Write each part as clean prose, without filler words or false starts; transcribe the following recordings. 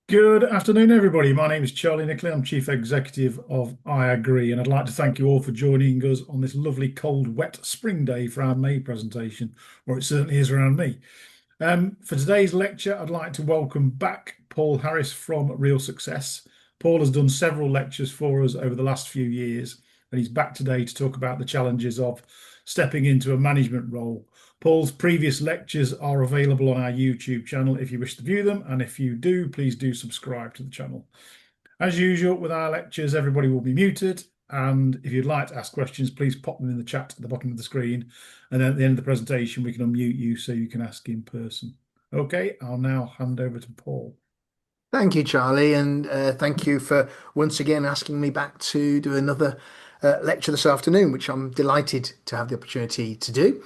Good afternoon, everybody. My name is Charlie Nickley. I'm Chief Executive of IAgrE, and I'd like to thank you all for joining us on this lovely, cold, wet spring day for our May presentation, or it certainly is around me. For today's lecture, I'd like to welcome back Paul Harris from Real Success. Paul has done several lectures for us over the last few years, and he's back today to talk about the challenges of stepping into a management role. Paul's previous lectures are available on our YouTube channel if you wish to view them, and if you do, please do subscribe to the channel. As usual, with our lectures, everybody will be muted, and if you'd like to ask questions, please pop them in the chat at the bottom of the screen, and then at the end of the presentation, we can unmute you so you can ask in person. Okay, I'll now hand over to Paul. Thank you, Charlie, and thank you for once again asking me back to do another lecture this afternoon, which I'm delighted to have the opportunity to do.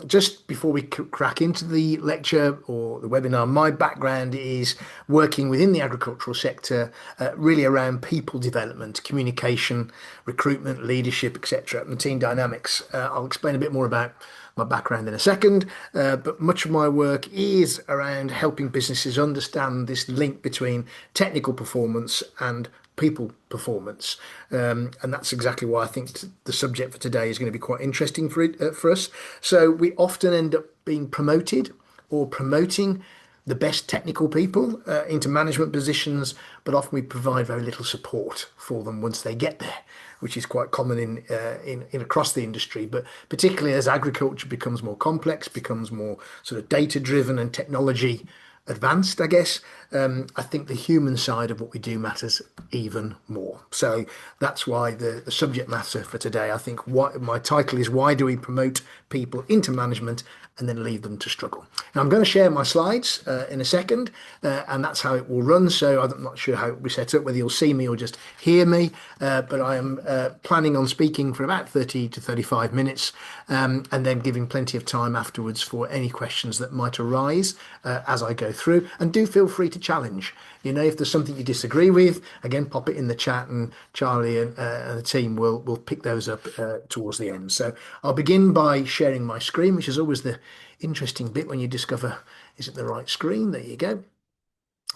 Just before we crack into the lecture or the webinar, my background is working within the agricultural sector, really around people development, communication, recruitment, leadership, etc., and team dynamics. I'll explain a bit more about my background in a second, but much of my work is around helping businesses understand this link between technical performance and people performance, and that's exactly why I think the subject for today is going to be quite interesting for us. So we often end up being promoted or promoting the best technical people into management positions, but often we provide very little support for them once they get there, which is quite common in across the industry. But particularly as agriculture becomes more complex, becomes more sort of data driven and technology advanced, I guess, I think the human side of what we do matters even more. So that's why the subject matter for today, I think what my title is, why do we promote people into management and then leave them to struggle? Now I'm going to share my slides in a second, and that's how it will run. So I'm not sure how it will be set up, whether you'll see me or just hear me, but I am planning on speaking for about 30 to 35 minutes, and then giving plenty of time afterwards for any questions that might arise as I go through. And do feel free to challenge. You know, if there's something you disagree with, again, pop it in the chat, and Charlie and the team will pick those up towards the end. So I'll begin by sharing my screen, which is always the interesting bit when you discover, is it the right screen? There you go.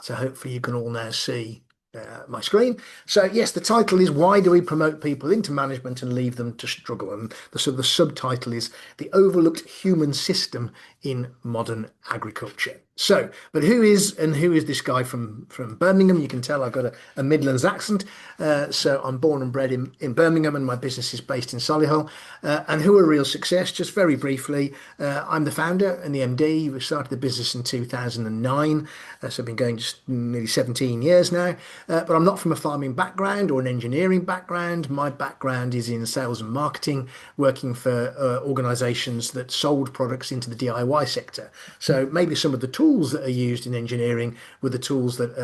So hopefully you can all now see my screen. So yes, the title is Why Do We Promote People into Management and Leave Them to Struggle? And the subtitle is The Overlooked Human System in Modern Agriculture. So, but who is this guy from Birmingham? You can tell I've got a Midlands accent. So I'm born and bred in Birmingham, and my business is based in Solihull. And who are Real Success? Just very briefly, I'm the founder and the MD. We started the business in 2009, so I've been going just nearly 17 years now. But I'm not from a farming background or an engineering background. My background is in sales and marketing, working for organisations that sold products into the DIY sector. So maybe some of the tools that are used in engineering were the tools that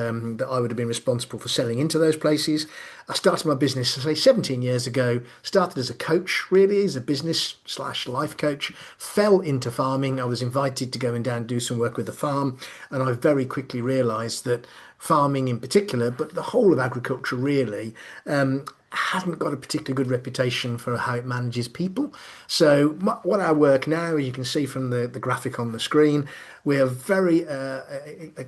I would have been responsible for selling into those places. I started my business, say, 17 years ago. Started as a coach, really, as a business slash life coach. Fell into farming. I was invited to go and down and do some work with the farm, and I very quickly realised that farming in particular, but the whole of agriculture really, hasn't got a particularly good reputation for how it manages people. So what our work now, you can see from the graphic on the screen, we are very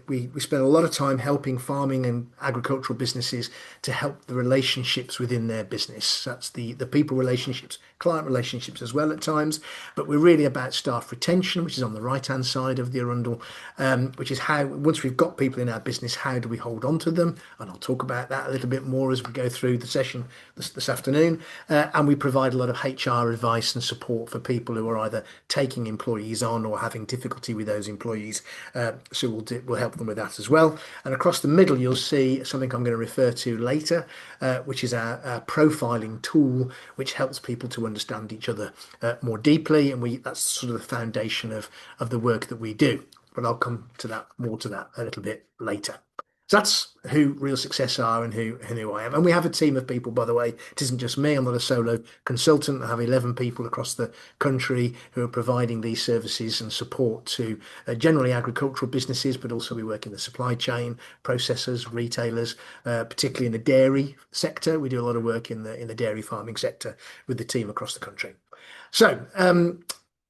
we spend a lot of time helping farming and agricultural businesses to help the relationships within their business. That's the people relationships, client relationships as well at times, but we're really about staff retention, which is on the right hand side of the arundel, which is how once we've got people in our business, how do we hold on to them? And I'll talk about that a little bit more as we go through the session this afternoon. And we provide a lot of HR advice and support for people who are either taking employees on or having difficulty with those employees. So we'll help them with that as well. And across the middle, you'll see something I'm going to refer to later, which is our profiling tool, which helps people to understand each other more deeply. And that's sort of the foundation of the work that we do. But I'll come to that a little bit later. So that's who Real Success are and who I am. And we have a team of people, by the way. It isn't just me. I'm not a solo consultant. I have 11 people across the country who are providing these services and support to generally agricultural businesses, but also we work in the supply chain, processors, retailers, particularly in the dairy sector. We do a lot of work in the dairy farming sector with the team across the country. So,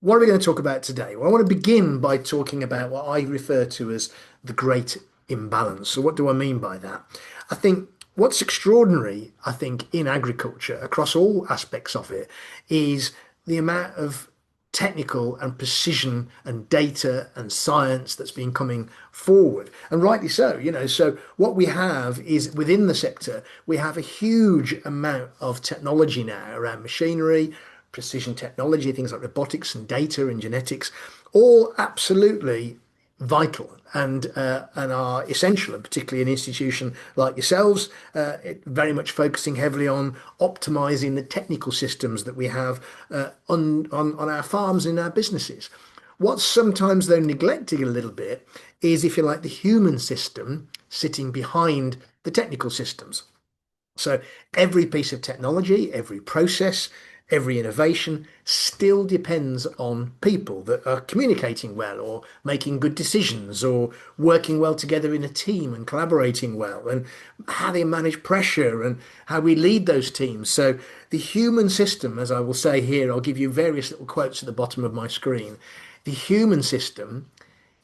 what are we going to talk about today? Well, I want to begin by talking about what I refer to as the great imbalance. So what do I mean by that? I think what's extraordinary, I think, in agriculture across all aspects of it is the amount of technical and precision and data and science that's been coming forward, and rightly so. So what we have is within the sector we have a huge amount of technology now around machinery, precision technology, things like robotics and data and genetics, all absolutely vital and are essential, and particularly an institution like yourselves, very much focusing heavily on optimizing the technical systems that we have on our farms in our businesses. What's sometimes though neglecting a little bit is, if you like, the human system sitting behind the technical systems. So every piece of technology, every process, every innovation still depends on people that are communicating well or making good decisions or working well together in a team and collaborating well, and how they manage pressure and how we lead those teams. So the human system, as I will say here, I'll give you various little quotes at the bottom of my screen. The human system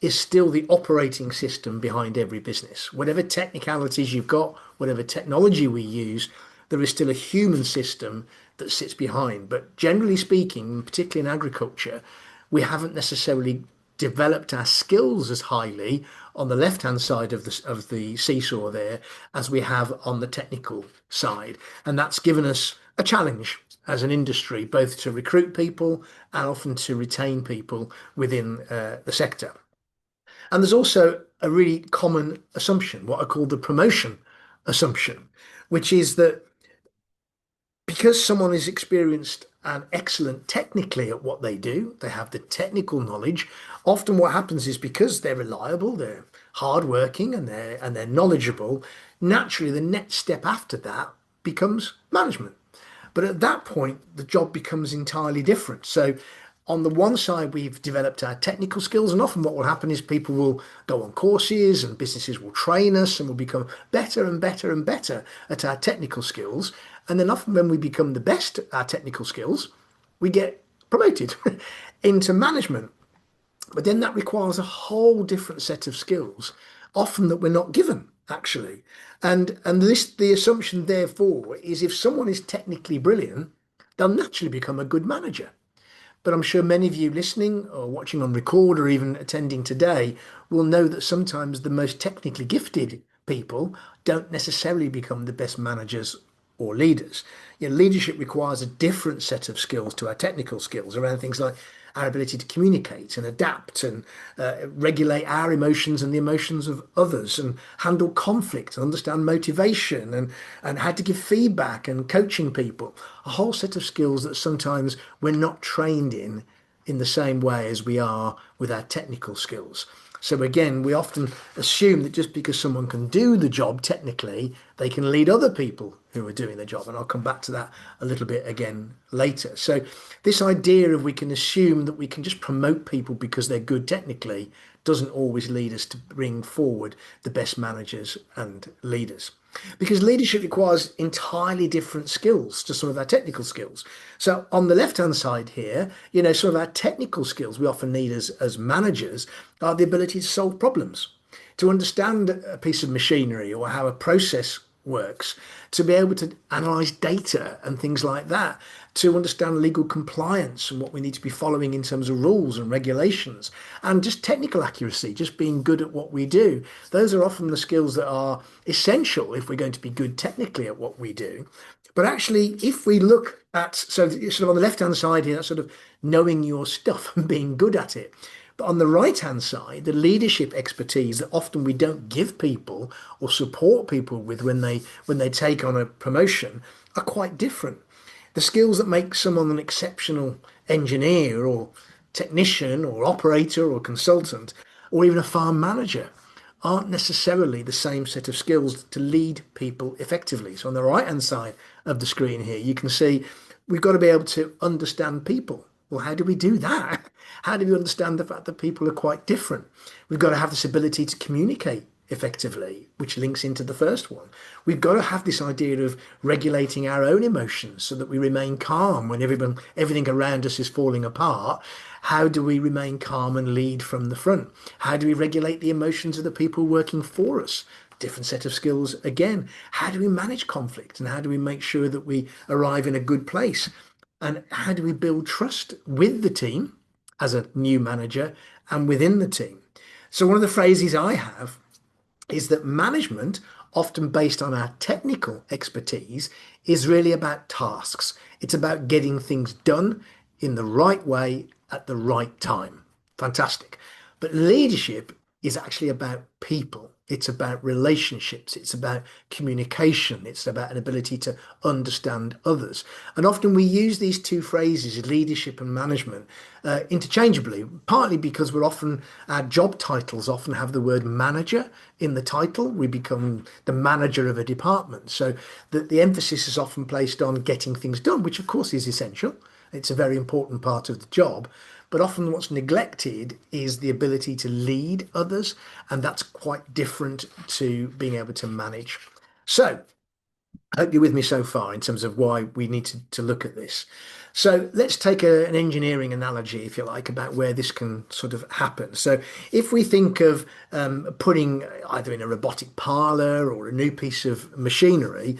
is still the operating system behind every business. Whatever technicalities you've got, whatever technology we use, there is still a human system that sits behind. But generally speaking, particularly in agriculture, we haven't necessarily developed our skills as highly on the left-hand side of the seesaw there as we have on the technical side. And that's given us a challenge as an industry, both to recruit people and often to retain people within the sector. And there's also a really common assumption, what I call the promotion assumption, which is that because someone is experienced and excellent technically at what they do, they have the technical knowledge. Often what happens is, because they're reliable, they're hardworking, and they're knowledgeable, naturally the next step after that becomes management. But at that point, the job becomes entirely different. So on the one side, we've developed our technical skills, and often what will happen is people will go on courses and businesses will train us and we'll become better and better and better at our technical skills. And then often when we become the best at our technical skills, we get promoted into management. But then that requires a whole different set of skills, often that we're not given actually. And the assumption therefore is, if someone is technically brilliant, they'll naturally become a good manager. But I'm sure many of you listening or watching on record or even attending today will know that sometimes the most technically gifted people don't necessarily become the best managers or leaders. Leadership requires a different set of skills to our technical skills around things like our ability to communicate and adapt and regulate our emotions and the emotions of others, and handle conflict and understand motivation and how to give feedback and coaching people. A whole set of skills that sometimes we're not trained in the same way as we are with our technical skills. So again, we often assume that just because someone can do the job technically, they can lead other people who are doing the job. And I'll come back to that a little bit again later. So this idea of we can assume that we can just promote people because they're good technically doesn't always lead us to bring forward the best managers and leaders. Because leadership requires entirely different skills to some of our technical skills. So on the left-hand side here, some of our technical skills we often need as managers are the ability to solve problems, to understand a piece of machinery or how a process works, to be able to analyze data and things like that, to understand legal compliance and what we need to be following in terms of rules and regulations, and just technical accuracy, just being good at what we do. Those are often the skills that are essential if we're going to be good technically at what we do. But actually, if we look at, so sort of on the left-hand side here, that's sort of knowing your stuff and being good at it. But on the right-hand side, the leadership expertise that often we don't give people or support people with when they take on a promotion are quite different. The skills that make someone an exceptional engineer or technician or operator or consultant or even a farm manager aren't necessarily the same set of skills to lead people effectively. So on the right-hand side of the screen here, you can see we've got to be able to understand people. Well, how do we do that? How do we understand the fact that people are quite different? We've got to have this ability to communicate effectively, which links into the first one. We've got to have this idea of regulating our own emotions so that we remain calm when everything around us is falling apart. How do we remain calm and lead from the front? How do we regulate the emotions of the people working for us? Different set of skills again. How do we manage conflict and how do we make sure that we arrive in a good place? And how do we build trust with the team as a new manager and within the team? So one of the phrases I have is that management, often based on our technical expertise, is really about tasks. It's about getting things done in the right way at the right time. Fantastic. But leadership is actually about people. It's about relationships. It's about communication. It's about an ability to understand others. And often we use these two phrases, leadership and management, interchangeably, partly because our job titles often have the word manager in the title. We become the manager of a department. So the emphasis is often placed on getting things done, which of course is essential. It's a very important part of the job. But often what's neglected is the ability to lead others, and that's quite different to being able to manage. So I hope you're with me so far in terms of why we need to look at this. So let's take an engineering analogy, if you like, about where this can sort of happen. So if we think of putting either in a robotic parlor or a new piece of machinery,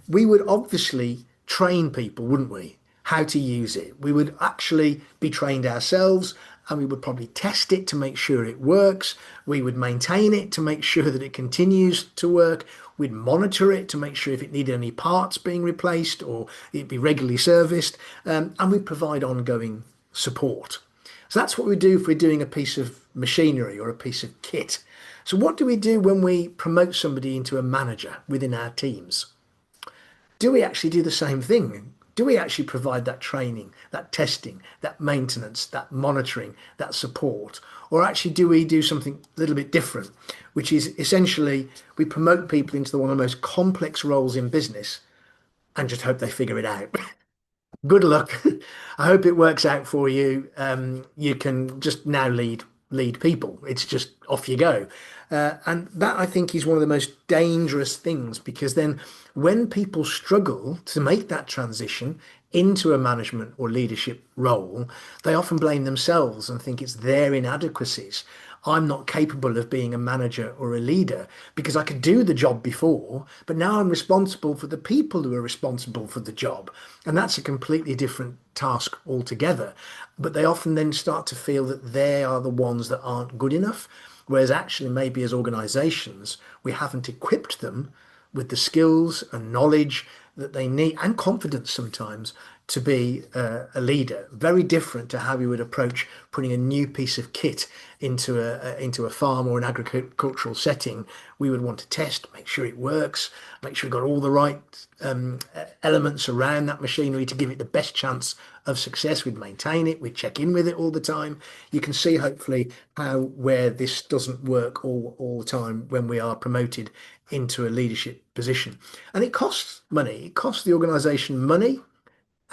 we would obviously train people, wouldn't we? How to use it. We would actually be trained ourselves and we would probably test it to make sure it works. We would maintain it to make sure that it continues to work. We'd monitor it to make sure if it needed any parts being replaced or it'd be regularly serviced. And we'd provide ongoing support. So that's what we do if we're doing a piece of machinery or a piece of kit. So what do we do when we promote somebody into a manager within our teams? Do we actually do the same thing? Do we actually provide that training, that testing, that maintenance, that monitoring, that support? Or actually do we do something a little bit different, which is essentially we promote people into one of the most complex roles in business and just hope they figure it out. Good luck. I hope it works out for you. You can just now lead people. It's just off you go. And that I think is one of the most dangerous things because then when people struggle to make that transition into a management or leadership role, they often blame themselves and think it's their inadequacies. I'm not capable of being a manager or a leader because I could do the job before, but now I'm responsible for the people who are responsible for the job. And that's a completely different task altogether. But they often then start to feel that they are the ones that aren't good enough. Whereas actually, maybe as organizations, we haven't equipped them with the skills and knowledge that they need and confidence sometimes to be a leader. Very different to how we would approach putting a new piece of kit into a farm or an agricultural setting. We would want to test, make sure it works, make sure we've got all the right elements around that machinery to give it the best chance of success. We'd maintain it, we'd check in with it all the time. You can see hopefully how where this doesn't work all the time when we are promoted into a leadership position. And it costs money. It costs the organization money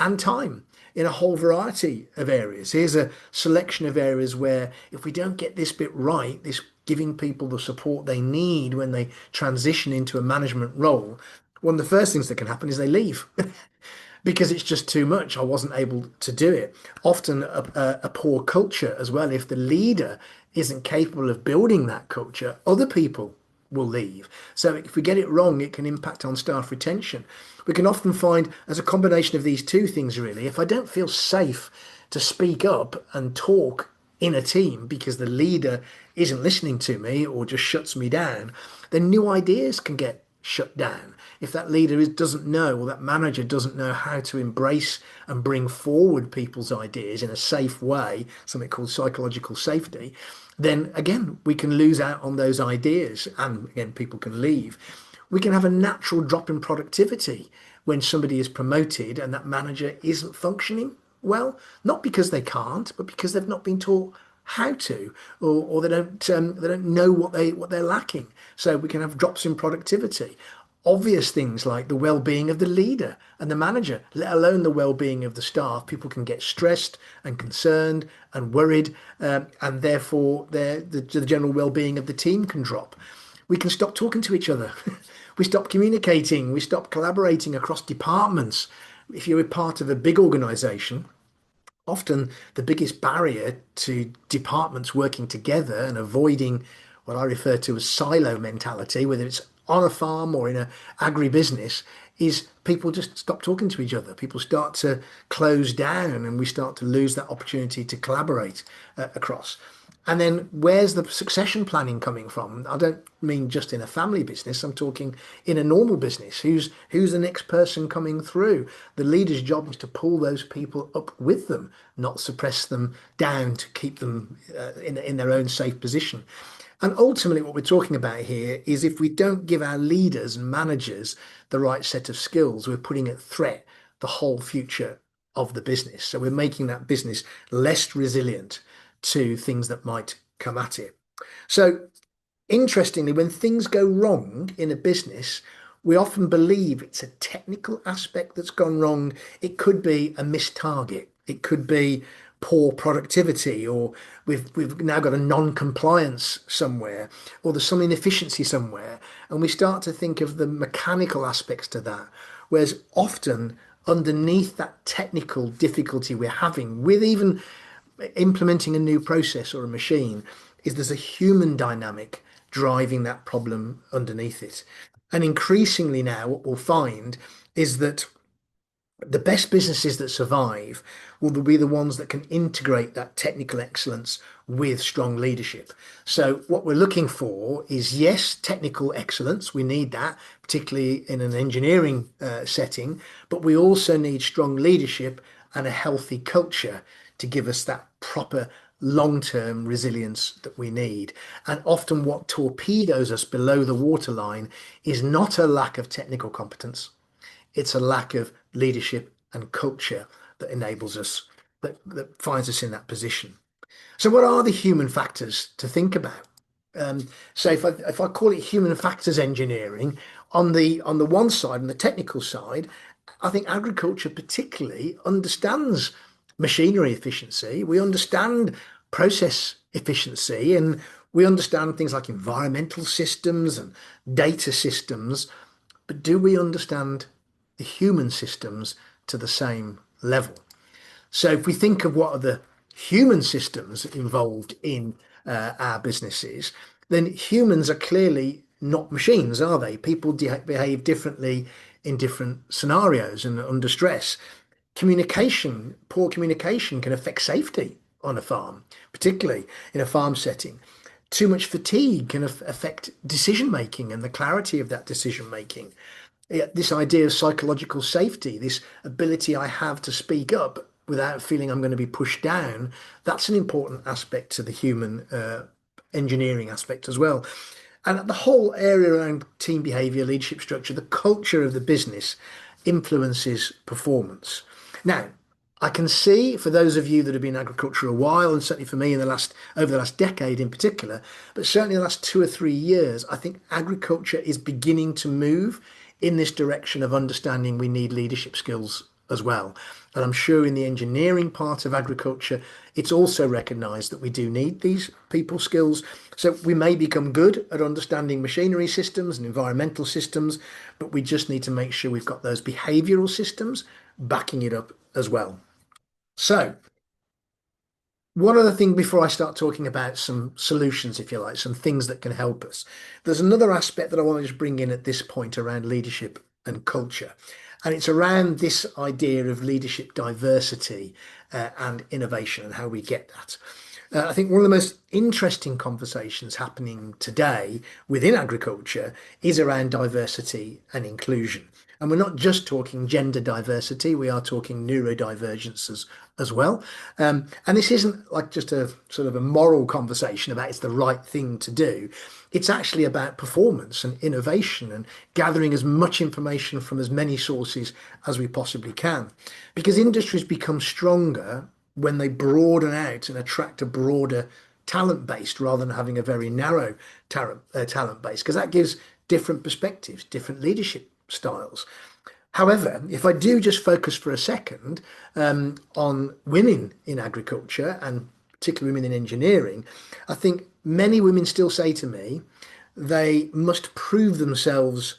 and time in a whole variety of areas. Here's a selection of areas where if we don't get this bit right, this giving people the support they need when they transition into a management role, one of the first things that can happen is they leave because it's just too much. I wasn't able to do it. Often a poor culture as well. If the leader isn't capable of building that culture, other people will leave. So if we get it wrong, it can impact on staff retention. We can often find as a combination of these two things, really, if I don't feel safe to speak up and talk in a team because the leader isn't listening to me or just shuts me down, then new ideas can get shut down. If that leader doesn't know or that manager doesn't know how to embrace and bring forward people's ideas in a safe way, something called psychological safety, then again, we can lose out on those ideas and again, people can leave. We can have a natural drop in productivity when somebody is promoted and that manager isn't functioning well, not because they can't, but because they've not been taught how to, or they don't know what they're lacking. So we can have drops in productivity. Obvious things like the well-being of the leader and the manager, let alone the well-being of the staff. People can get stressed and concerned and worried, and therefore the general well-being of the team can drop. we can stop talking to each other. We stop communicating, we stop collaborating across departments. If you're a part of a big organization, often the biggest barrier to departments working together and avoiding what I refer to as silo mentality, whether it's on a farm or in a agribusiness, is people just stop talking to each other. People start to close down and we start to lose that opportunity to collaborate across. And then where's the succession planning coming from? I don't mean just in a family business. I'm talking in a normal business. Who's the next person coming through? The leader's job is to pull those people up with them, not suppress them down to keep them in their own safe position. And ultimately, what we're talking about here is if we don't give our leaders and managers the right set of skills, we're putting at threat the whole future of the business. So we're making that business less resilient to things that might come at it. So interestingly, when things go wrong in a business, we often believe it's a technical aspect that's gone wrong. It could be a missed target. It could be poor productivity, or we've now got a non-compliance somewhere, or there's some inefficiency somewhere. And we start to think of the mechanical aspects to that. Whereas often underneath that technical difficulty we're having with even implementing a new process or a machine is there's a human dynamic driving that problem underneath it. And increasingly now, what we'll find is that the best businesses that survive will be the ones that can integrate that technical excellence with strong leadership. So what we're looking for is, yes, technical excellence. We need that, particularly in an engineering setting, but we also need strong leadership and a healthy culture to give us that proper long-term resilience that we need. And often what torpedoes us below the waterline is not a lack of technical competence. It's a lack of leadership and culture that enables us, that finds us in that position. So what are the human factors to think about? So if I call it human factors engineering, on the one side, on the technical side, I think agriculture particularly understands machinery efficiency. We understand process efficiency, and we understand things like environmental systems and data systems. But do we understand the human systems to the same level? So if we think of what are the human systems involved in our businesses, then humans are clearly not machines, are they? People behave differently in different scenarios and under stress. Communication, poor communication can affect safety on a farm, particularly in a farm setting. Too much fatigue can affect decision making and the clarity of that decision making. This idea of psychological safety, this ability I have to speak up without feeling I'm going to be pushed down, that's an important aspect to the human engineering aspect as well. And the whole area around team behavior, leadership structure, the culture of the business influences performance. Now, I can see for those of you that have been in agriculture a while, and certainly for me over the last decade in particular, but certainly the last 2 or 3 years, I think agriculture is beginning to move in this direction of understanding we need leadership skills as well. And I'm sure in the engineering part of agriculture, it's also recognized that we do need these people skills. So we may become good at understanding machinery systems and environmental systems, but we just need to make sure we've got those behavioral systems backing it up as well. So one other thing before I start talking about some solutions, if you like, some things that can help us. There's another aspect that I want to just bring in at this point around leadership and culture. And it's around this idea of leadership diversity and innovation and how we get that. I think one of the most interesting conversations happening today within agriculture is around diversity and inclusion. And we're not just talking gender diversity, we are talking neurodivergences as well. And this isn't like just a sort of a moral conversation about it's the right thing to do. It's actually about performance and innovation and gathering as much information from as many sources as we possibly can. Because industries become stronger when they broaden out and attract a broader talent base rather than having a very narrow talent base, because that gives different perspectives, different leadership styles. However, if I do just focus for a second on women in agriculture and particularly women in engineering, I think many women still say to me they must prove themselves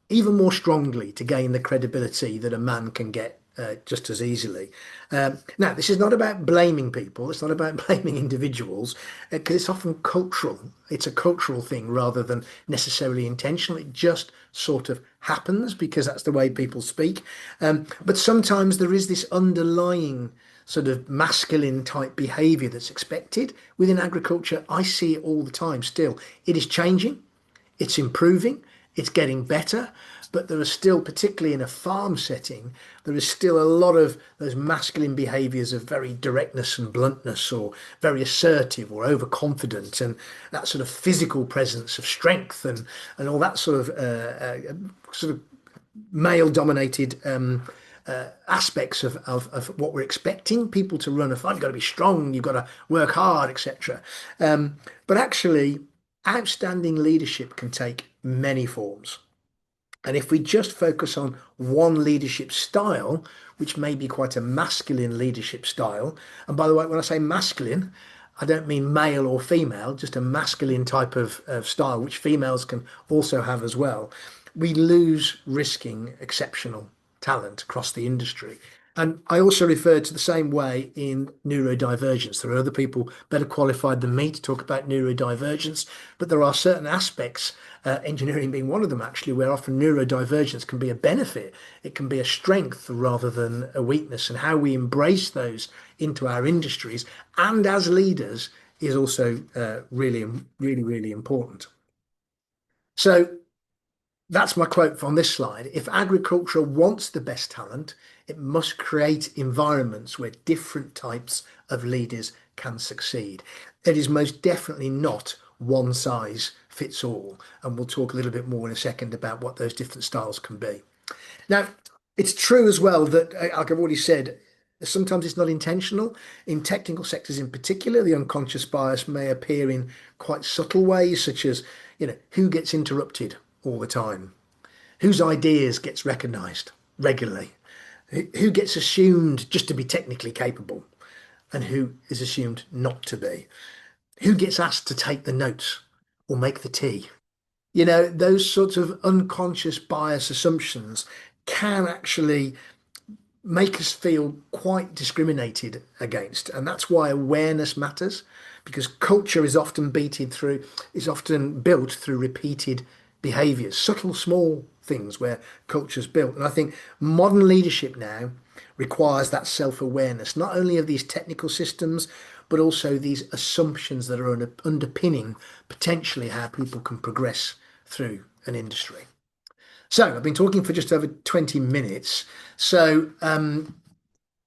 even more strongly to gain the credibility that a man can get just as easily. Now, this is not about blaming people. It's not about blaming individuals because it's often cultural. It's a cultural thing rather than necessarily intentional. It just sort of happens because that's the way people speak. But sometimes there is this underlying sort of masculine type behavior that's expected within agriculture. I see it all the time still. It is changing. It's improving, it's getting better, but there are still, particularly in a farm setting, there is still a lot of those masculine behaviours of very directness and bluntness, or very assertive or overconfident, and that sort of physical presence of strength and all that sort of male-dominated aspects of what we're expecting people to run a farm. You've got to be strong, you've got to work hard, etc. But actually, outstanding leadership can take many forms. And if we just focus on one leadership style, which may be quite a masculine leadership style, and by the way, when I say masculine, I don't mean male or female, just a masculine type of style, which females can also have as well, we lose risking exceptional talent across the industry. And I also referred to the same way in neurodivergence. There are other people better qualified than me to talk about neurodivergence, but there are certain aspects, engineering being one of them actually, where often neurodivergence can be a benefit. It can be a strength rather than a weakness. And how we embrace those into our industries and as leaders is also really, really, really important. So that's my quote on this slide. If agriculture wants the best talent, it must create environments where different types of leaders can succeed. It is most definitely not one size fits all. And we'll talk a little bit more in a second about what those different styles can be. Now, it's true as well that, like I've already said, sometimes it's not intentional. In technical sectors in particular, the unconscious bias may appear in quite subtle ways, such as, who gets interrupted all the time, whose ideas gets recognized regularly, who gets assumed just to be technically capable and who is assumed not to be, who gets asked to take the notes or make the tea. Those sorts of unconscious bias assumptions can actually make us feel quite discriminated against. And that's why awareness matters, because culture is often built through repeated behaviors, subtle, small things where culture's built. And I think modern leadership now requires that self-awareness, not only of these technical systems, but also these assumptions that are underpinning potentially how people can progress through an industry. So I've been talking for just over 20 minutes. So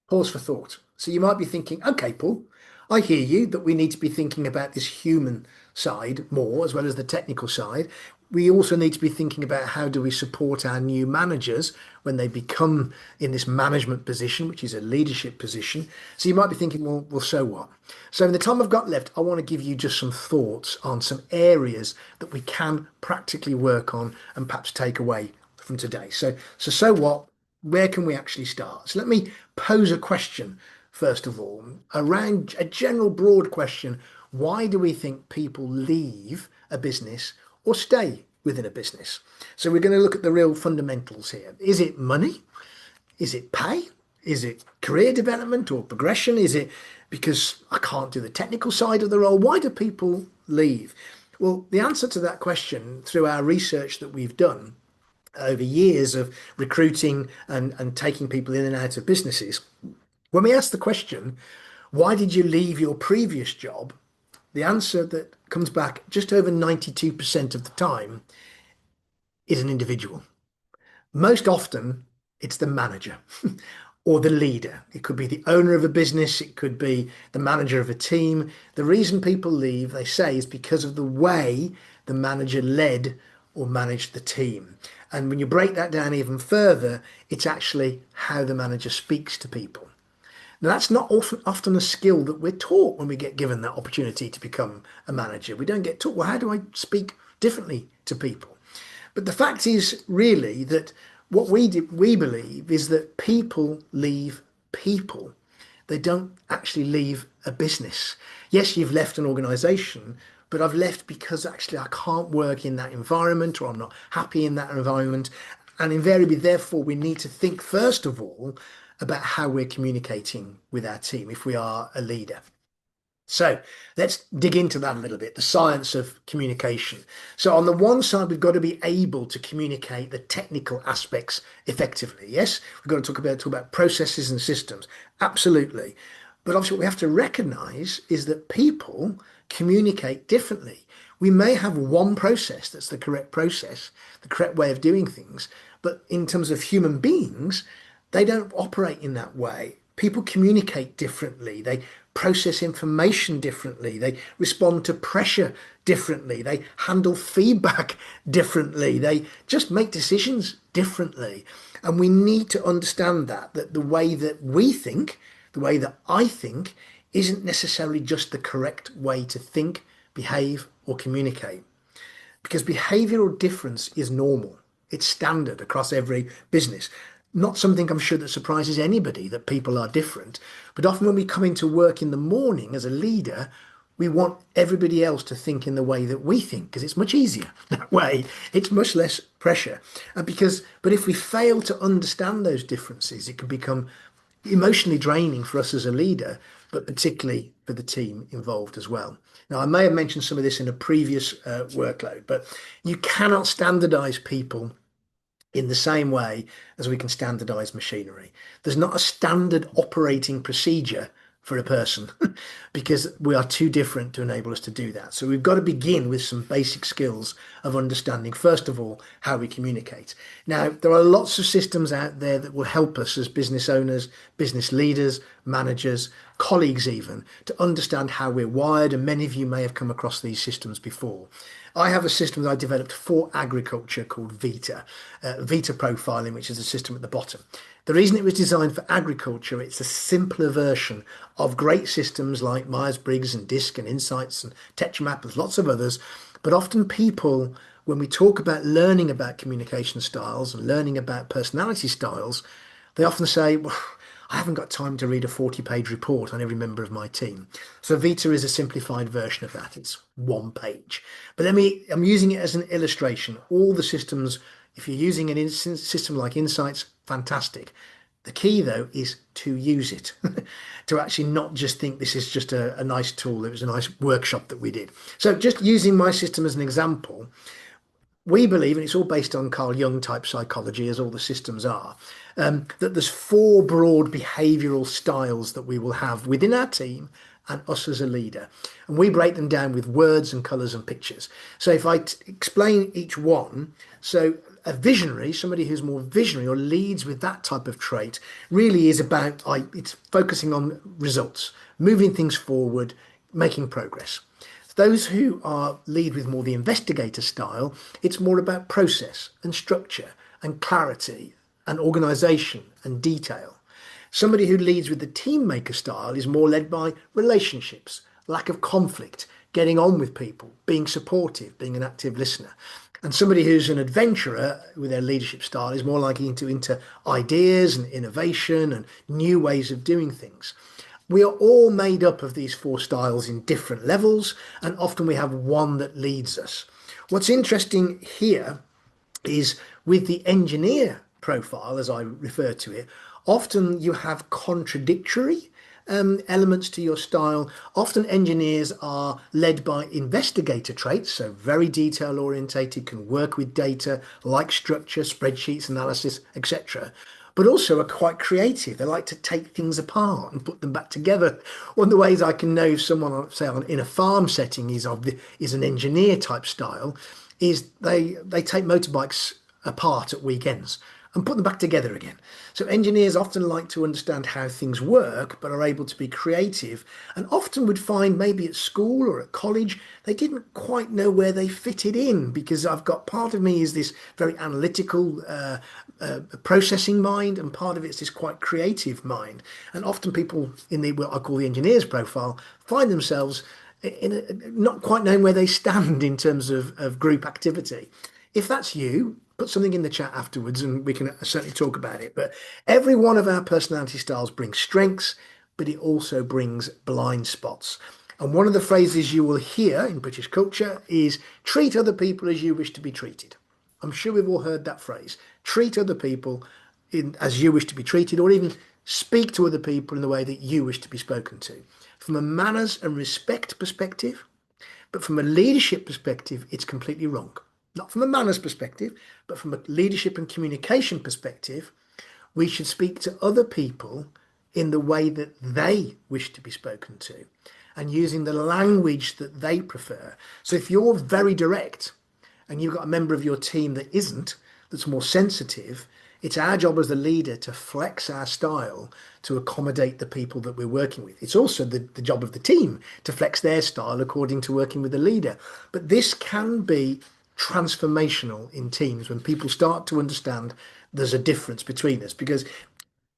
pause for thought. So you might be thinking, okay, Paul, I hear you that we need to be thinking about this human side more as well as the technical side. We also need to be thinking about how do we support our new managers when they become in this management position, which is a leadership position. So you might be thinking, well, so what? So in the time I've got left, I want to give you just some thoughts on some areas that we can practically work on and perhaps take away from today. So what? Where can we actually start? So let me pose a question, first of all, around a general broad question. Why do we think people leave a business or stay within a business? So we're going to look at the real fundamentals here. Is it money? Is it pay? Is it career development or progression? Is it because I can't do the technical side of the role? Why do people leave? Well, the answer to that question through our research that we've done over years of recruiting and taking people in and out of businesses, when we ask the question, why did you leave your previous job? The answer that comes back just over 92% of the time is an individual. Most often, it's the manager or the leader. It could be the owner of a business. It could be the manager of a team. The reason people leave, they say, is because of the way the manager led or managed the team. And when you break that down even further, it's actually how the manager speaks to people. Now, that's not often a skill that we're taught when we get given that opportunity to become a manager. We don't get taught, well, how do I speak differently to people? But the fact is really that what we believe is that people leave people. They don't actually leave a business. Yes, you've left an organization, but I've left because actually I can't work in that environment or I'm not happy in that environment. And invariably, therefore, we need to think first of all about how we're communicating with our team if we are a leader. So let's dig into that a little bit, the science of communication. So on the one side, we've got to be able to communicate the technical aspects effectively. Yes, we've got to talk about processes and systems. Absolutely. But obviously what we have to recognize is that people communicate differently. We may have one process that's the correct process, the correct way of doing things, but in terms of human beings, they don't operate in that way. People communicate differently. They process information differently. They respond to pressure differently. They handle feedback differently. They just make decisions differently. And we need to understand that the way that we think, the way that I think, isn't necessarily just the correct way to think, behave, or communicate. Because behavioral difference is normal. It's standard across every business. Not something I'm sure that surprises anybody that people are different. But often when we come into work in the morning as a leader, we want everybody else to think in the way that we think because it's much easier that way. It's much less pressure. But if we fail to understand those differences, it can become emotionally draining for us as a leader, but particularly for the team involved as well. Now, I may have mentioned some of this in a previous workload, but you cannot standardize people in the same way as we can standardize machinery. There's not a standard operating procedure for a person because we are too different to enable us to do that. So we've got to begin with some basic skills of understanding, first of all, how we communicate. Now, there are lots of systems out there that will help us as business owners, business leaders, managers, colleagues even, to understand how we're wired. And many of you may have come across these systems before. I have a system that I developed for agriculture called Vita, Vita profiling, which is a system at the bottom. The reason it was designed for agriculture, it's a simpler version of great systems like Myers-Briggs and DISC and Insights and TetraMap. There's lots of others. But often people, when we talk about learning about communication styles and learning about personality styles, they often say, well, I haven't got time to read a 40-page report on every member of my team. So Vita is a simplified version of that. It's one page. But I'm using it as an illustration. All the systems, if you're using an system like Insights, fantastic. The key, though, is to use it, to actually not just think this is just a nice tool. It was a nice workshop that we did. So just using my system as an example, we believe, and it's all based on Carl Jung type psychology, as all the systems are, that there's four broad behavioral styles that we will have within our team and us as a leader. And we break them down with words and colours and pictures. So if I explain each one, so a visionary, somebody who's more visionary or leads with that type of trait, really is about, it's focusing on results, moving things forward, making progress. Those who lead with more the investigator style, it's more about process and structure and clarity and organisation and detail. Somebody who leads with the team maker style is more led by relationships, lack of conflict, getting on with people, being supportive, being an active listener. And somebody who's an adventurer with their leadership style is more likely into ideas and innovation and new ways of doing things. We are all made up of these four styles in different levels, and often we have one that leads us. What's interesting here is with the engineer profile, as I refer to it, often you have contradictory elements to your style. Often engineers are led by investigator traits, so very detail orientated, can work with data, like structure, spreadsheets, analysis, etc., but also are quite creative. They like to take things apart and put them back together. One of the ways I can know if someone, say, in a farm setting is an engineer type style, is they take motorbikes apart at weekends and put them back together again. So engineers often like to understand how things work, but are able to be creative, and often would find maybe at school or at college, they didn't quite know where they fitted in, because I've got part of me is this very analytical processing mind, and part of it's this quite creative mind. And often people in what I call the engineer's profile find themselves not quite knowing where they stand in terms of group activity. If that's you, put something in the chat afterwards and we can certainly talk about it. But every one of our personality styles brings strengths, but it also brings blind spots. And one of the phrases you will hear in British culture is treat other people as you wish to be treated. I'm sure we've all heard that phrase. Treat other people as you wish to be treated, or even speak to other people in the way that you wish to be spoken to. From a manners and respect perspective, but from a leadership perspective, it's completely wrong. Not from a manners perspective, but from a leadership and communication perspective, we should speak to other people in the way that they wish to be spoken to and using the language that they prefer. So if you're very direct and you've got a member of your team that isn't, that's more sensitive, it's our job as the leader to flex our style to accommodate the people that we're working with. It's also the job of the team to flex their style according to working with the leader. But this can be transformational in teams when people start to understand there's a difference between us. Because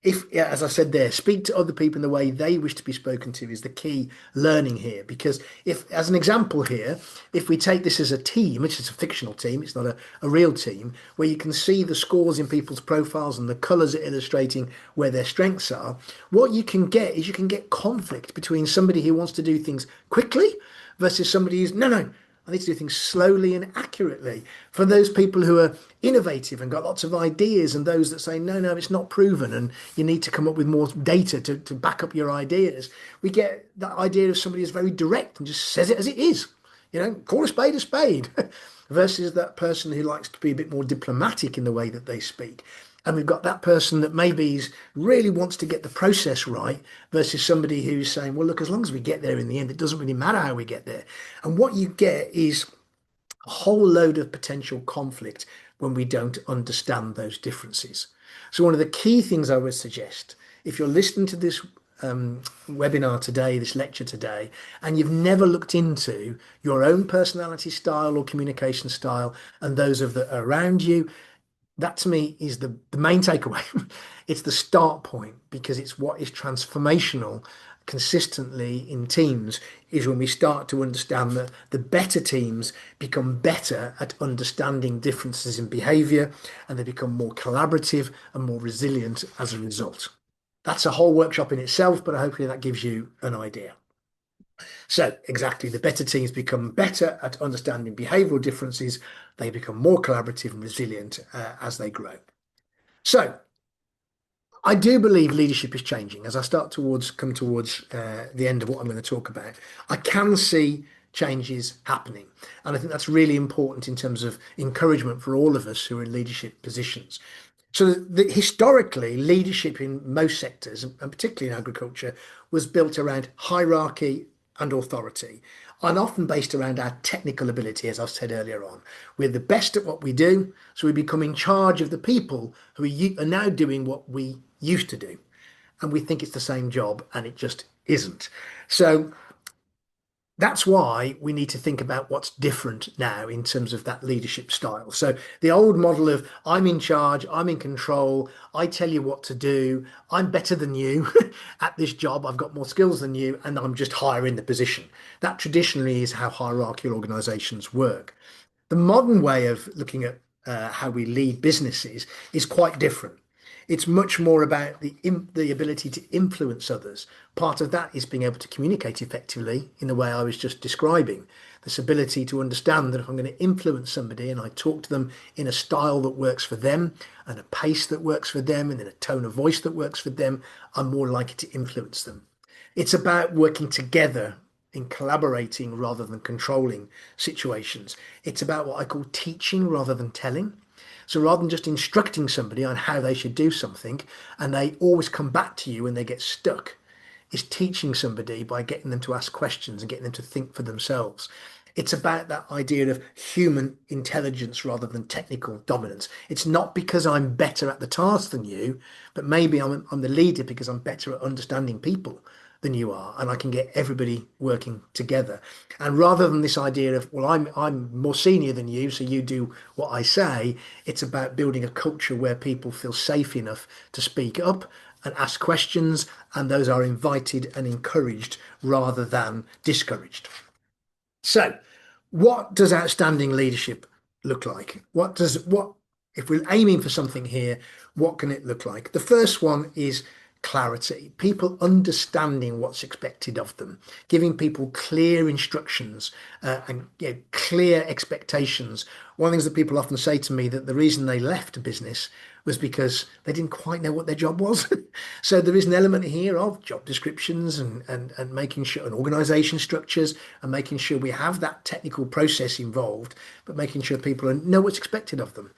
if, yeah, as I said there, speak to other people in the way they wish to be spoken to is the key learning here. Because if, as an example here, if we take this as a team, which is a fictional team, it's not a real team, where you can see the scores in people's profiles and the colours are illustrating where their strengths are, what you can get is you can get conflict between somebody who wants to do things quickly versus somebody who's, no, I need to do things slowly and accurately. For those people who are innovative and got lots of ideas, and those that say, no, it's not proven, and you need to come up with more data to back up your ideas, we get that idea of somebody who's very direct and just says it as it is. Call a spade, versus that person who likes to be a bit more diplomatic in the way that they speak. And we've got that person that maybe really wants to get the process right versus somebody who's saying, well, look, as long as we get there in the end, it doesn't really matter how we get there. And what you get is a whole load of potential conflict when we don't understand those differences. So one of the key things I would suggest, if you're listening to this webinar today, this lecture today, and you've never looked into your own personality style or communication style and those of the around you, that to me is the main takeaway. It's the start point, because it's what is transformational consistently in teams is when we start to understand that the better teams become better at understanding differences in behavior, and they become more collaborative and more resilient as a result. That's a whole workshop in itself, but hopefully that gives you an idea. So exactly, the better teams become better at understanding behavioral differences. They become more collaborative and resilient as they grow. So I do believe leadership is changing. As I come towards the end of what I'm going to talk about, I can see changes happening. And I think that's really important in terms of encouragement for all of us who are in leadership positions. So historically, leadership in most sectors, and particularly in agriculture, was built around hierarchy and authority, and often based around our technical ability, as I've said earlier on. We're the best at what we do, so we become in charge of the people who are now doing what we used to do. And we think it's the same job, and it just isn't. So that's why we need to think about what's different now in terms of that leadership style. So the old model of I'm in charge, I'm in control, I tell you what to do, I'm better than you at this job, I've got more skills than you, and I'm just higher in the position. That traditionally is how hierarchical organizations work. The modern way of looking at how we lead businesses is quite different. It's much more about the ability to influence others. Part of that is being able to communicate effectively in the way I was just describing. This ability to understand that if I'm going to influence somebody and I talk to them in a style that works for them and a pace that works for them and in a tone of voice that works for them, I'm more likely to influence them. It's about working together in collaborating rather than controlling situations. It's about what I call teaching rather than telling. So rather than just instructing somebody on how they should do something, and they always come back to you when they get stuck, is teaching somebody by getting them to ask questions and getting them to think for themselves. It's about that idea of human intelligence rather than technical dominance. It's not because I'm better at the task than you, but maybe I'm the leader because I'm better at understanding people than you are, and I can get everybody working together. And rather than this idea of, well, I'm more senior than you, so you do what I say, it's about building a culture where people feel safe enough to speak up and ask questions, and those are invited and encouraged rather than discouraged. So, what does outstanding leadership look like? If we're aiming for something here, what can it look like? The first one is clarity, people understanding what's expected of them, giving people clear instructions and clear expectations. One of the things that people often say to me that the reason they left a business was because they didn't quite know what their job was. So there is an element here of job descriptions and making sure and organization structures and making sure we have that technical process involved, but making sure people know what's expected of them.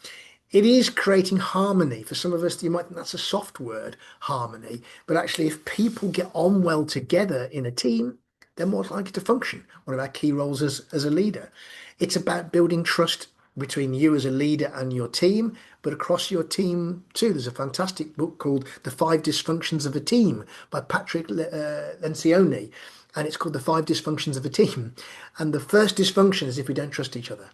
It is creating harmony. For some of us, you might think that's a soft word, harmony. But actually, if people get on well together in a team, they're more likely to function. One of our key roles as a leader. It's about building trust between you as a leader and your team, but across your team too. There's a fantastic book called The Five Dysfunctions of a Team by Patrick Lencioni. And it's called The Five Dysfunctions of a Team. And the first dysfunction is if we don't trust each other.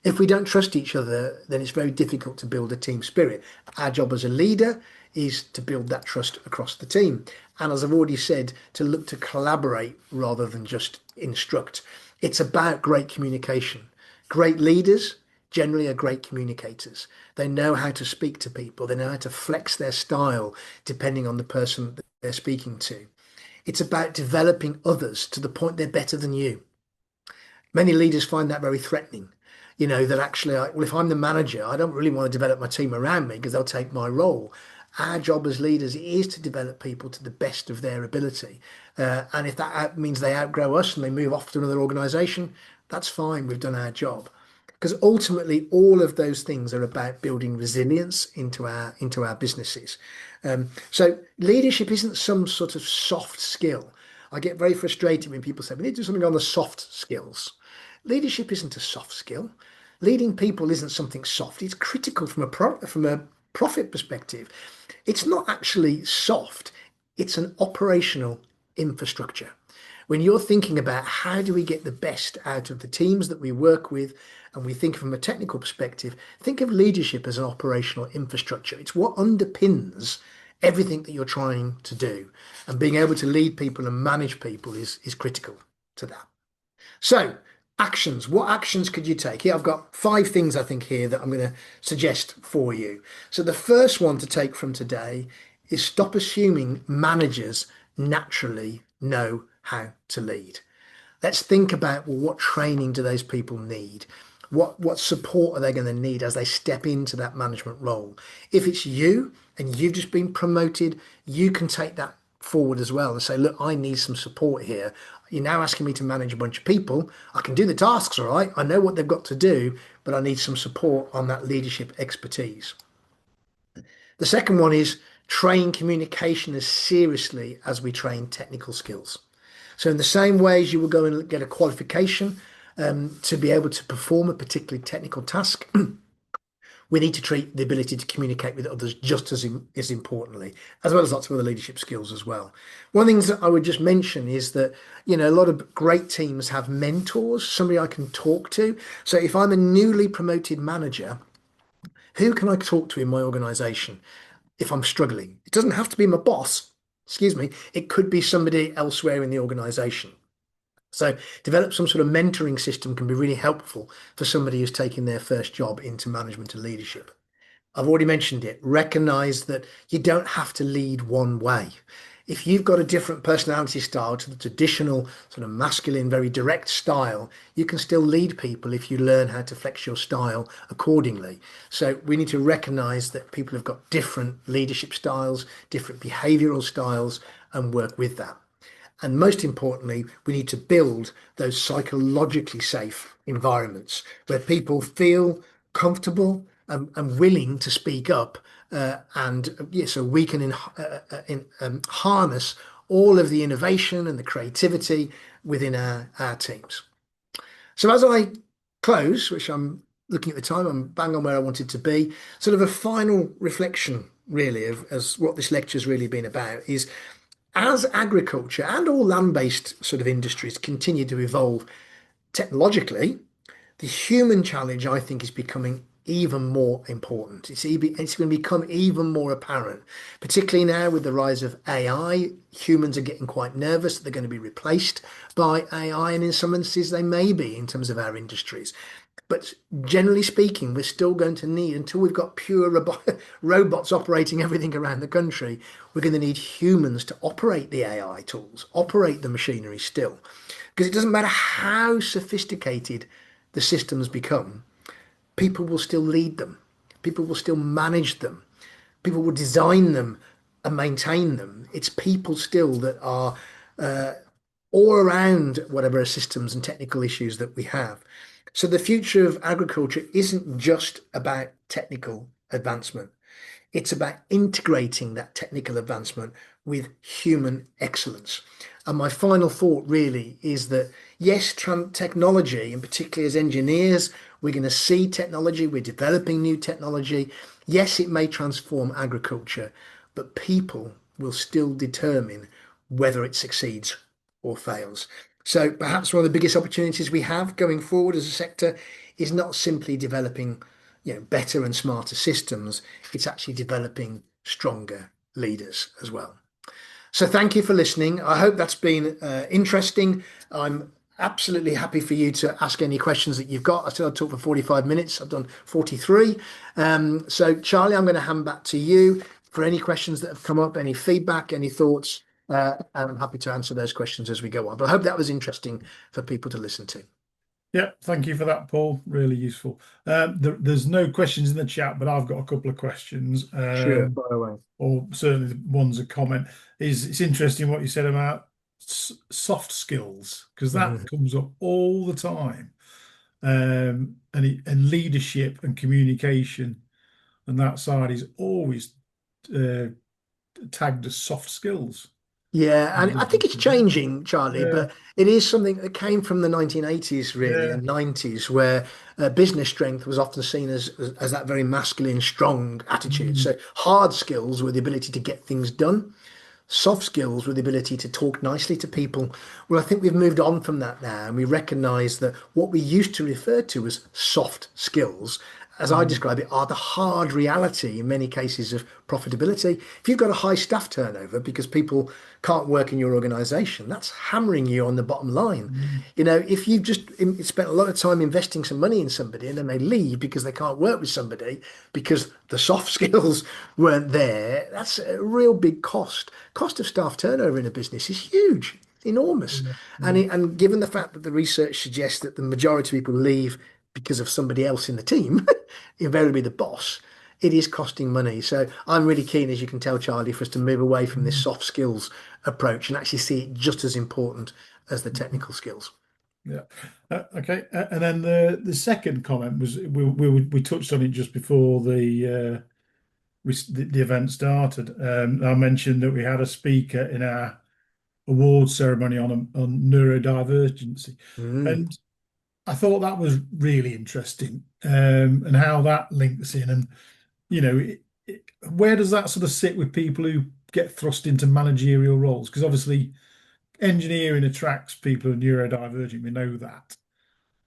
If we don't trust each other, then it's very difficult to build a team spirit. Our job as a leader is to build that trust across the team. And as I've already said, to look to collaborate rather than just instruct. It's about great communication. Great leaders generally are great communicators. They know how to speak to people. They know how to flex their style depending on the person that they're speaking to. It's about developing others to the point they're better than you. Many leaders find that very threatening. That actually, well, if I'm the manager, I don't really want to develop my team around me because they'll take my role. Our job as leaders is to develop people to the best of their ability. And if that means they outgrow us and they move off to another organization, that's fine. We've done our job. Because ultimately, all of those things are about building resilience into our businesses. So leadership isn't some sort of soft skill. I get very frustrated when people say we need to do something on the soft skills. Leadership isn't a soft skill. Leading people isn't something soft. It's critical from a profit perspective. It's not actually soft. It's an operational infrastructure. When you're thinking about how do we get the best out of the teams that we work with, and we think from a technical perspective, think of leadership as an operational infrastructure. It's what underpins everything that you're trying to do. And being able to lead people and manage people is critical to that. So, actions. What actions could you take? Here, I've got 5 things I think here that I'm going to suggest for you. So the first one to take from today is stop assuming managers naturally know how to lead. Let's think about, well, what training do those people need? What support are they going to need as they step into that management role? If it's you and you've just been promoted, you can take that forward as well and say, look, I need some support here. You're now asking me to manage a bunch of people. I can do the tasks, all right. I know what they've got to do, but I need some support on that leadership expertise. The second one is train communication as seriously as we train technical skills. So in the same way as you will go and get a qualification to be able to perform a particularly technical task, we need to treat the ability to communicate with others just as importantly, as well as lots of other leadership skills as well. One of the things that I would just mention is that, a lot of great teams have mentors, somebody I can talk to. So if I'm a newly promoted manager, who can I talk to in my organization if I'm struggling? It doesn't have to be my boss, excuse me. It could be somebody elsewhere in the organization. So develop some sort of mentoring system can be really helpful for somebody who's taking their first job into management and leadership. I've already mentioned it. Recognize that you don't have to lead one way. If you've got a different personality style to the traditional sort of masculine, very direct style, you can still lead people if you learn how to flex your style accordingly. So we need to recognize that people have got different leadership styles, different behavioral styles, and work with that. And most importantly, we need to build those psychologically safe environments where people feel comfortable and willing to speak up. So we can harness all of the innovation and the creativity within our teams. So as I close, which I'm looking at the time, I'm bang on where I wanted to be, sort of a final reflection really of as what this lecture has really been about is as agriculture and all land-based sort of industries continue to evolve technologically, the human challenge, I think, is becoming even more important. It's going to become even more apparent, particularly now with the rise of AI. Humans are getting quite nervous that they're going to be replaced by AI, and in some instances they may be in terms of our industries. But generally speaking, we're still going to need, until we've got pure robots operating everything around the country, we're going to need humans to operate the AI tools, operate the machinery still. Because it doesn't matter how sophisticated the systems become, people will still lead them, people will still manage them, people will design them and maintain them. It's people still that are all around whatever systems and technical issues that we have. So the future of agriculture isn't just about technical advancement. It's about integrating that technical advancement with human excellence. And my final thought really is that yes, technology, and particularly as engineers, we're going to see technology, we're developing new technology. Yes, it may transform agriculture, but people will still determine whether it succeeds or fails. So perhaps one of the biggest opportunities we have going forward as a sector is not simply developing, better and smarter systems. It's actually developing stronger leaders as well. So thank you for listening. I hope that's been interesting. I'm absolutely happy for you to ask any questions that you've got. I said I'd talk for 45 minutes. I've done 43. So Charlie, I'm going to hand back to you for any questions that have come up, any feedback, any thoughts. And I'm happy to answer those questions as we go on. But I hope that was interesting for people to listen to. Yeah, thank you for that, Paul. Really useful. There's no questions in the chat, but I've got a couple of questions, Sure, by the way. or certainly one's a comment. It's interesting what you said about soft skills, because that Mhm. comes up all the time, and leadership and communication, and that side is always uh, tagged as soft skills. Yeah, and I think it's changing, Charlie, Yeah, but it is something that came from the 1980s, really, yeah, and 90s, where business strength was often seen as that very masculine, strong attitude. mm, So hard skills were the ability to get things done. Soft skills were the ability to talk nicely to people. Well, I think we've moved on from that now, and we recognize that what we used to refer to as soft skills, as I mm, describe it, are the hard reality in many cases of profitability. If you've got a high staff turnover because people can't work in your organization, that's hammering you on the bottom line. mm, If you've just spent a lot of time investing some money in somebody and then they leave because they can't work with somebody because the soft skills weren't there, that's a real big cost. Cost of staff turnover in a business is huge, enormous. yeah, And, yeah, and given the fact that the research suggests that the majority of people leave because of somebody else in the team, invariably the boss, it is costing money. So I'm really keen, as you can tell, Charlie, for us to move away from this mm, soft skills approach and actually see it just as important as the mm. technical skills. Yeah. Okay. And then the second comment was we touched on it just before the event started. I mentioned that we had a speaker in our awards ceremony on neurodivergency, Mm. and I thought that was really interesting, and how that links in, and where does that sort of sit with people who get thrust into managerial roles? Because obviously engineering attracts people who are neurodivergent. We know that.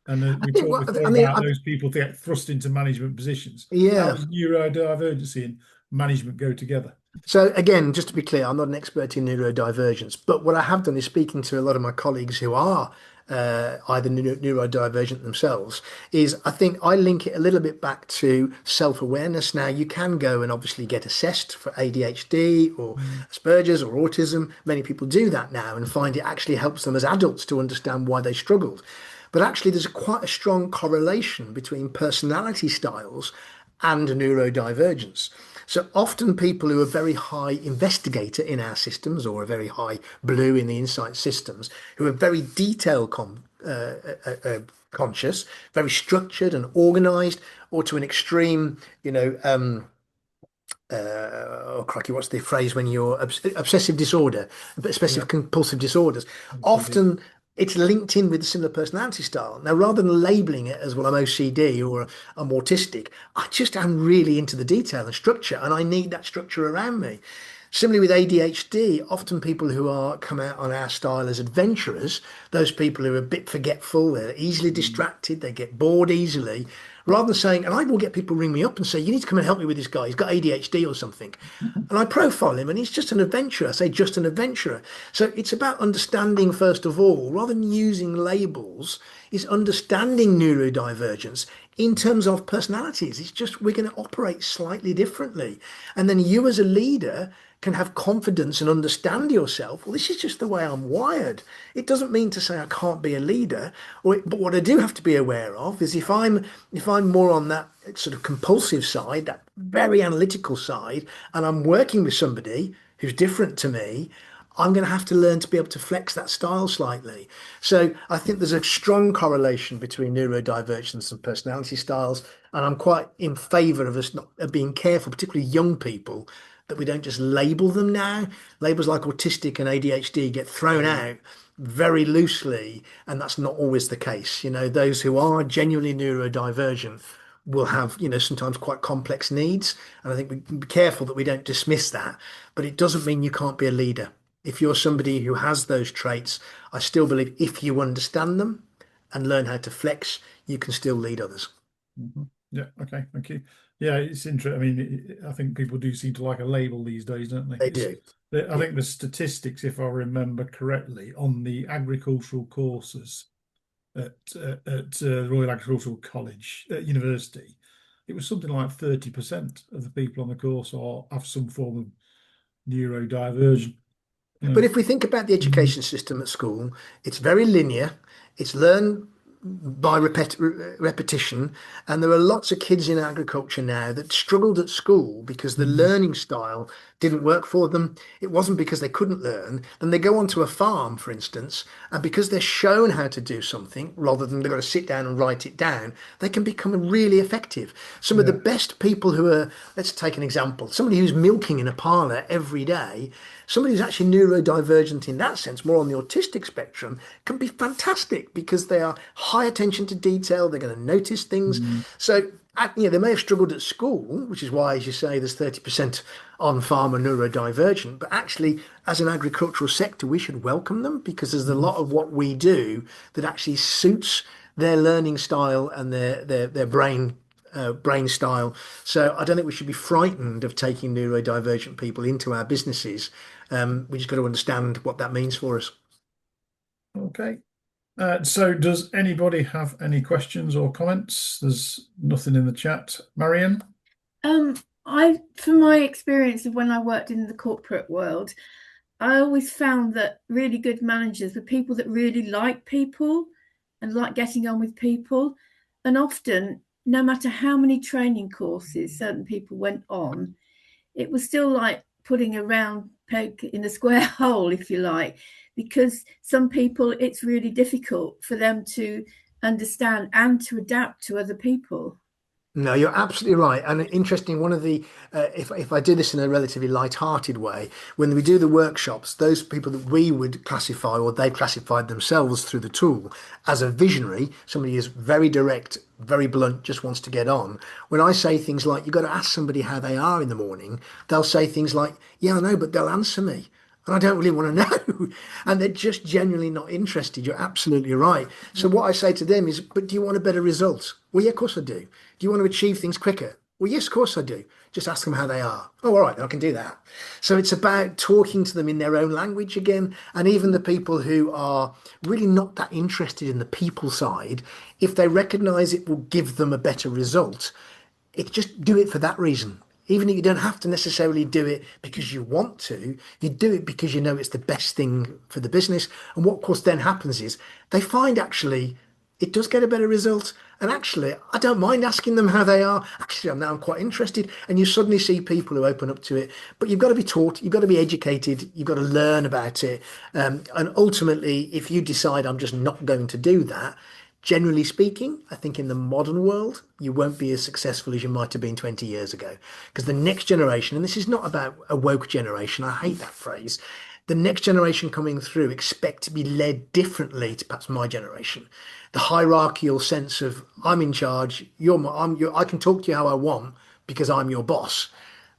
And I we think talked what before I mean, about those people that get thrust into management positions. How yeah. does neurodivergency and management go together? So again, just to be clear, I'm not an expert in neurodivergence, but what I have done is speaking to a lot of my colleagues who are either neurodivergent themselves, is I think I link it a little bit back to self-awareness. Now, you can go and obviously get assessed for ADHD or Mm, Asperger's or autism. Many people do that now and find it actually helps them as adults to understand why they struggled. But actually, there's quite a strong correlation between personality styles and neurodivergence. So often people who are very high investigator in our systems or a very high blue in the insight systems, who are very conscious, very structured and organized, or to an extreme, oh crikey, what's the phrase when you're obsessive disorder, yeah, obsessive compulsive disorders. OCD. Often it's linked in with a similar personality style. Now, rather than labeling it as, well, I'm OCD or I'm autistic, I just am really into the detail and structure, and I need that structure around me. Similarly with ADHD, often people who are come out on our style as adventurers, those people who are a bit forgetful, they're easily distracted, they get bored easily, rather than saying, and I will get people ring me up and say, you need to come and help me with this guy, he's got ADHD or something. And I profile him and he's just an adventurer. I say just an adventurer. So it's about understanding, first of all, rather than using labels, is understanding neurodivergence in terms of personalities. It's just we're going to operate slightly differently. And then you as a leader can have confidence and understand yourself. Well, this is just the way I'm wired. It doesn't mean to say I can't be a leader, but what I do have to be aware of is if I'm more on that sort of compulsive side, that very analytical side, and I'm working with somebody who's different to me, I'm going to have to learn to be able to flex that style slightly. So I think there's a strong correlation between neurodivergence and personality styles, and I'm quite in favour of us not being careful, particularly young people, that we don't just label them now. Labels like autistic and ADHD get thrown out very loosely, and that's not always the case. Those who are genuinely neurodivergent will have, sometimes quite complex needs. And I think we can be careful that we don't dismiss that, but it doesn't mean you can't be a leader. If you're somebody who has those traits, I still believe if you understand them and learn how to flex, you can still lead others. Mhm. Yeah, okay, thank you. Yeah, it's interesting. I mean, I think people do seem to like a label these days, don't they? They do. I Yeah. think the statistics, if I remember correctly, on the agricultural courses at Royal Agricultural College at university, it was something like 30% of the people on the course have some form of neurodiversion. You But know. if we think about the Mhm. education system at school, it's very linear. It's learned by repetition. And there are lots of kids in agriculture now that struggled at school because the Mhm. learning style didn't work for them. It wasn't because they couldn't learn. Then they go onto a farm, for instance, and because they're shown how to do something rather than they've got to sit down and write it down, they can become really effective. Some of the Yeah. best people who are, let's take an example, somebody who's milking in a parlour every day. Somebody who's actually neurodivergent in that sense, more on the autistic spectrum, can be fantastic because they are high attention to detail. They're going to notice things. Mhm. So, they may have struggled at school, which is why, as you say, there's 30% on farm are neurodivergent. But actually, as an agricultural sector, we should welcome them because there's a Mhm. lot of what we do that actually suits their learning style and their brain style. So I don't think we should be frightened of taking neurodivergent people into our businesses. We just got to understand what that means for us. Okay. So does anybody have any questions or comments? There's nothing in the chat. Marion? Um, from my experience of when I worked in the corporate world, I always found that really good managers were people that really like people and like getting on with people. And often, no matter how many training courses certain people went on, it was still like putting a round peg in a square hole, if you like, because some people it's really difficult for them to understand and to adapt to other people. No, you're absolutely right. And interesting, one of the, if I do this in a relatively light-hearted way, when we do the workshops, those people that we would classify or they classified themselves through the tool as a visionary, somebody who's very direct, very blunt, just wants to get on. When I say things like, you've got to ask somebody how they are in the morning, they'll say things like, yeah, I know, but they'll answer me. And I don't really want to know. And they're just genuinely not interested. You're absolutely right. So what I say to them is, but do you want a better result? Well, yeah, of course I do. Do you want to achieve things quicker? Well, yes, of course I do. Just ask them how they are. Oh, all right, I can do that. So it's about talking to them in their own language again. And even the people who are really not that interested in the people side, if they recognize it will give them a better result, it's just do it for that reason. Even if you don't have to necessarily do it because you want to, you do it because you know it's the best thing for the business. And what, of course, then happens is they find actually it does get a better result. And actually, I don't mind asking them how they are. Actually, I'm quite interested. And you suddenly see people who open up to it. But you've got to be taught, you've got to be educated, you've got to learn about it. And ultimately, if you decide I'm just not going to do that, generally speaking, I think in the modern world, you won't be as successful as you might have been 20 years ago. Because the next generation, and this is not about a woke generation, I hate that phrase. The next generation coming through expect to be led differently to perhaps my generation. The hierarchical sense of I'm in charge, I can talk to you how I want because I'm your boss.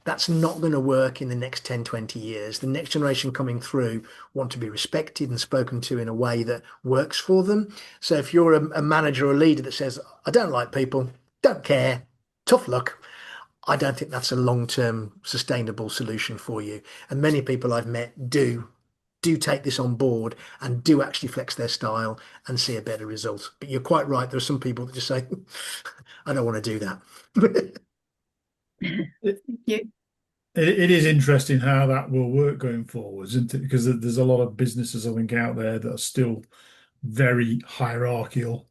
That's not going to work in the next 10, 20 years. The next generation coming through want to be respected and spoken to in a way that works for them. So if you're a manager or a leader that says, I don't like people, don't care, tough luck, I don't think that's a long-term sustainable solution for you. And many people I've met do take this on board and do actually flex their style and see a better result. But you're quite right. There are some people that just say, I don't want to do that. It, Thank you. it is interesting how that will work going forwards, isn't it? Because there's a lot of businesses, I think, out there that are still very hierarchical.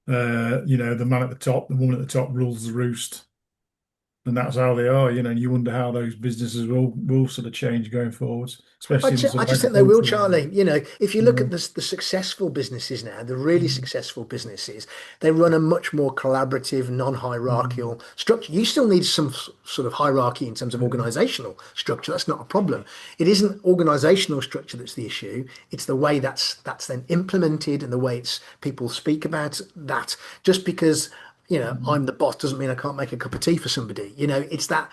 The man at the top, the woman at the top rules the roost, and that's how they are. And you wonder how those businesses will sort of change going forwards, especially in the I sort of just think they will, agricultural Charlie. area. If you look at the successful businesses now, the really Mm, successful businesses, they run a much more collaborative, mm, non-hierarchical structure. You still need some sort of hierarchy in terms of yeah, organizational structure. That's not a problem. It isn't organizational structure that's the issue. It's the way that's then implemented and the way it's people speak about that. Just because mm, I'm the boss doesn't mean I can't make a cup of tea for somebody. It's that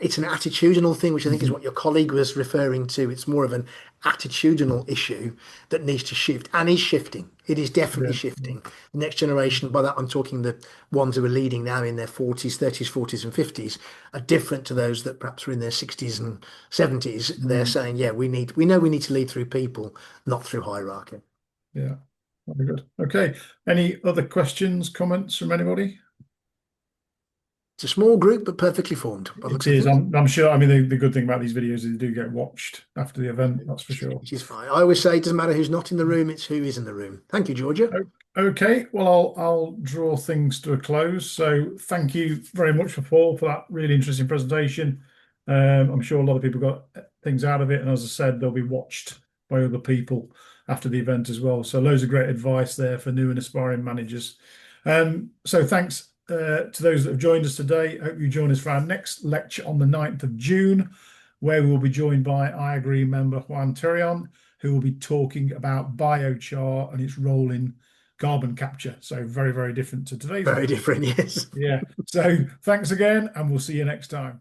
it's an attitudinal thing, which I think is mhm, what your colleague was referring to. It's more of an attitudinal issue that needs to shift and is shifting. It is definitely yeah, shifting. The next generation, by that I'm talking the ones who are leading now in their 40s, 30s, 40s, and 50s, are different to those that perhaps were in their 60s and 70s. They're mm, saying, yeah, we know we need to lead through people, not through hierarchy. yeah. Very good. Okay. Any other questions, comments from anybody? It's a small group, but perfectly formed by the It looks of is. things. I'm sure. I mean, the good thing about these videos is they do get watched after the event. That's for sure. Which is fine. I always say it doesn't matter who's not in the room, it's who is in the room. Thank you, Georgia. Okay, well, I'll draw things to a close. So thank you very much for Paul for that really interesting presentation. I'm sure a lot of people got things out of it, and as I said, they'll be watched by other people after the event as well. So loads of great advice there for new and aspiring managers. So thanks to those that have joined us today. Hope you join us for our next lecture on the 9th of June, where we will be joined by IAgrE member Juan Terion, who will be talking about biochar and its role in carbon capture. So very, very different to today's Very one. different, yes. Yeah. So thanks again, and we'll see you next time.